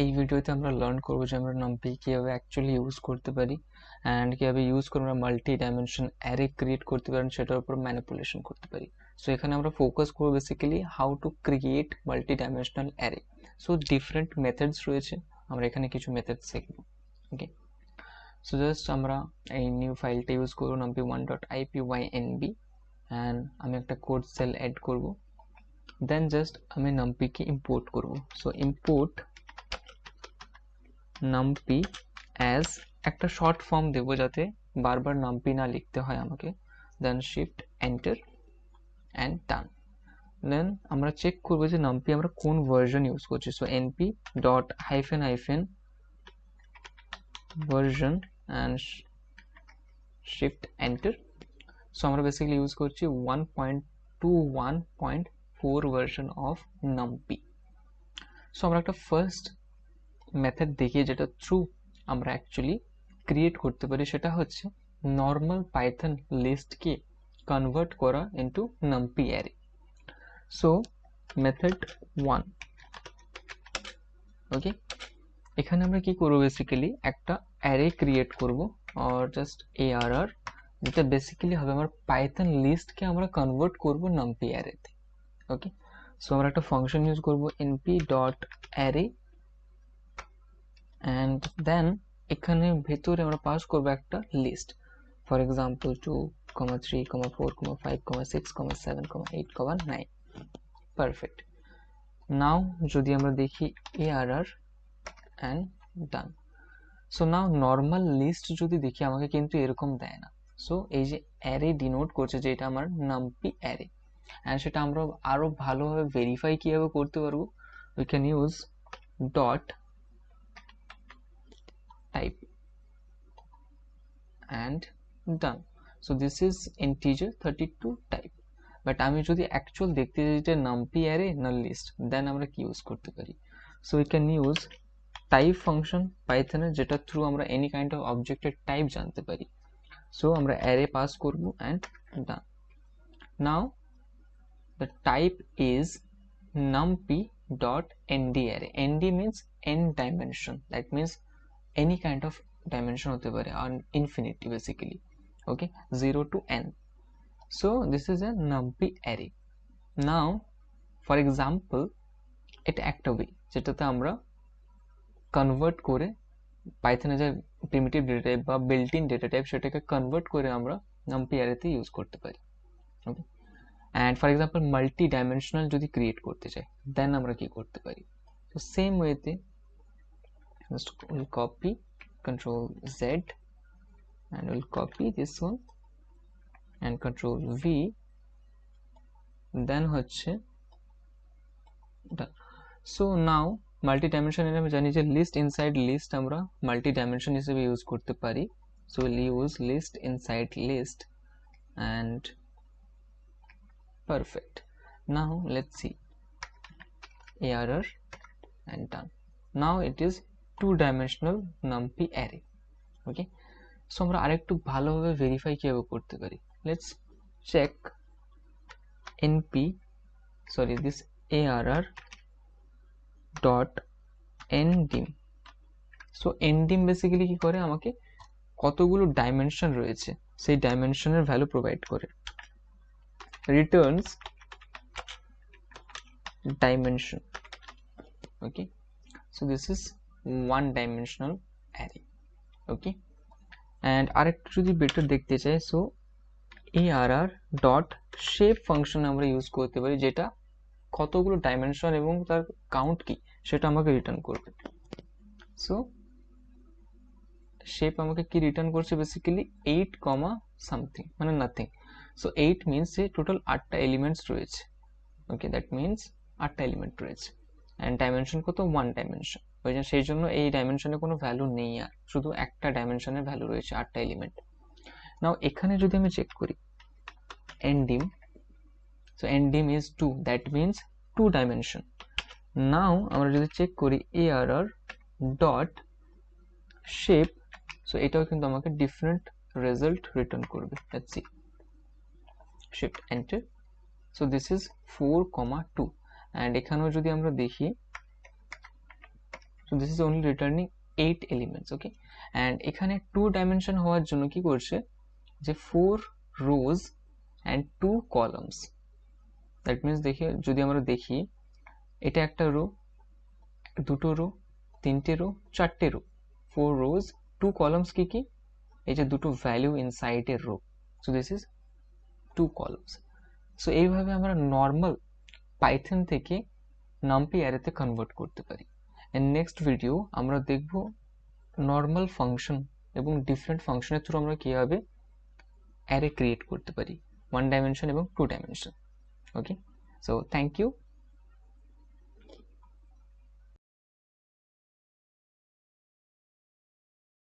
এই ভিডিওতে আমরা লার্ন করব যে আমরা numpy কিভাবে অ্যাকচুয়ালি ইউজ করতে পারি অ্যান্ড কিভাবে ইউজ করে আমরা মাল্টি ডাইমেনশন অ্যারে ক্রিয়েট করতে পারি, সেটার উপর ম্যানিপুলেশন করতে পারি। সো এখানে আমরা ফোকাস করব basically how to create multi dimensional array. So different methods রয়েছে, আমরা এখানে কিছু মেথড শিখব। ওকে, সো জাস্ট আমরা এই নিউ ফাইলটা ইউজ করব numpy1.ipynb অ্যান্ড আমি একটা কোড সেল অ্যাড করব, দেন জাস্ট আমি numpy কে ইম্পোর্ট করব। সো ইম্পোর্ট numpy as একটা শর্ট ফর্ম দেব যাতে বারবার numpy না লিখতে হয় আমাকে, দেন শিফট এন্টার অ্যান্ড ডান। দেন আমরা চেক করব যে numpy আমরা কোন ভার্সন ইউজ করছি। So np dot hyphen hyphen version and shift enter. So আমরা বেসিক্যালি ইউজ করছি 1.21.4 ভার্সন অফ numpy। সো আমরা একটা ফার্স্ট মেথড দেখি যেটা থ্রু আমরা অ্যাকচুয়ালি ক্রিয়েট করতে পারি, সেটা হচ্ছে নর্মাল পাইথন লিস্টকে কনভার্ট করা into numpy array. So method 1, ওকে, এখানে আমরা কি করব, বেসিক্যালি একটা অ্যারে ক্রিয়েট করব আর জাস্ট arr, যেটা বেসিক্যালি হবে আমার পাইথন লিস্টকে আমরা কনভার্ট করব numpy অ্যারেতে। ওকে, সো আমরা একটা ফাংশন ইউজ করব np.array and then এখানে ভেতরে আমরা পাস করব একটা list, for example 2, 3, 4, 5, 6, 7, 8, 9। Perfect. Now যদি আমরা দেখি arr and done, so now normal list যদি দেখি আমাকে কিন্তু এরকম দেয় না। সো এই যে অ্যারে ডিনোট করছে যে এটা আমার numpy অ্যারে, অ্যান্ড সেটা আমরা আরো ভালোভাবে ভেরিফাই কিভাবে করতে পারবো, we can use dot type and done. So this is integer 32 type, but আমি যদি অ্যাকচুয়াল দেখতে চাই যে numpy array না list, দেন আমরা কি ইউজ করতে পারি। So we can use type function python এর, যেটা থ্রু আমরা any kind of object এর type জানতে পারি। সো আমরা array পাস করব and done. Now the type is numpy dot nd array. nd means n dimension, that means any kind of dimension হতে পারে আর infinity basically, okay, 0 to n. So this is a numpy array. Now for example এটা একটা way যেটাতে আমরা convert করে পাইথনে যে primitive data type বা বিল্ট ইন ডেটা টাইপ সেটাকে কনভার্ট করে আমরা numpy অ্যারেতে ইউজ করতে পারি। Okay, and for example multi dimensional যদি ক্রিয়েট করতে চাই, দেন আমরা কি করতে পারি। তো সেম ওয়েতে just we'll copy, control Z, and we'll copy this one and control V, then হচ্ছে done. So now multi dimension এর আমি জানি যে list inside list আমরা multi dimension হিসেবে ইউজ করতে পারি। So we'll use list inside list and perfect. Now let's see arr and done. Now it is two-dimensional numpy array. Okay, so আমরা আরেকটু ভালোভাবে ভেরিফাই কিভাবে করতে পারি। Let's check this arr dot ndim. So ndim basically কি করে, আমাকে কতগুলো ডাইমেনশন রয়েছে সেই ডাইমেনশনের ভ্যালু প্রোভাইড করে, returns dimension. Okay, so this is one dimensional array. Okay, and আরেকটু যদি বেটার দেখতে চাই, so arr dot shape function আমরা ইউজ করতে পারি, যেটা কতগুলো ডাইমেনশন এবং তার কাউন্ট কি সেটা আমাকে রিটার্ন করবে। সো শেপ আমাকে কি রিটার্ন করছে, বেসিক্যালি 8, something মানে নাথিং। সো 8 মিনস যে টোটাল 8টা এলিমেন্টস রয়েছে। ওকে, দ্যাট মিনস 8টা এলিমেন্ট রয়েছে অ্যান্ড ডাইমেনশন কত, 1 ডাইমেনশন। সেই জন্য এই ডাইমেনশনে কোনো ভ্যালু নেই, আর শুধু একটা ডাইমেনশনের ভ্যালু রয়েছে 8টা এলিমেন্ট। নাও এখানে যদি আমি চেক করি ndim, so ndim is 2, that means 2 dimension. Now আমরা যদি চেক করি arr dot shape, so এটাও কিন্তু আমাকে ডিফারেন্ট রেজাল্ট রিটার্ন করবে। let's see, shift enter, so this is 4, 2, and এখানেও যদি আমরা দেখি so this is only returning 8 elements. Okay, and এখানে 2 ডাইমেনশন হওয়ার জন্য কি করছে যে 4 রোজ অ্যান্ড 2 কলামস। দ্যাট মিনস দেখি, যদি আমরা দেখি এটা একটা রো, দুটো রো, তিনটে রো, চারটে রো, 4 রোজ 2 কলামস। কি কি? এই যে দুটো ভ্যালু ইনসাইড এর row, so this is 2 columns. So এইভাবে আমরা নর্মাল পাইথন থেকে নামপি অ্যারেতে কনভার্ট করতে পারি। এন্ড নেক্সট ভিডিও আমরা দেখব নর্মাল ফাংশন এবং ডিফারেন্ট ফাংশনের থ্রু আমরা কিভাবে অ্যারে ক্রিয়েট করতে পারি, 1 ডাইমেনশন এবং 2 dimension. Okay, so thank you.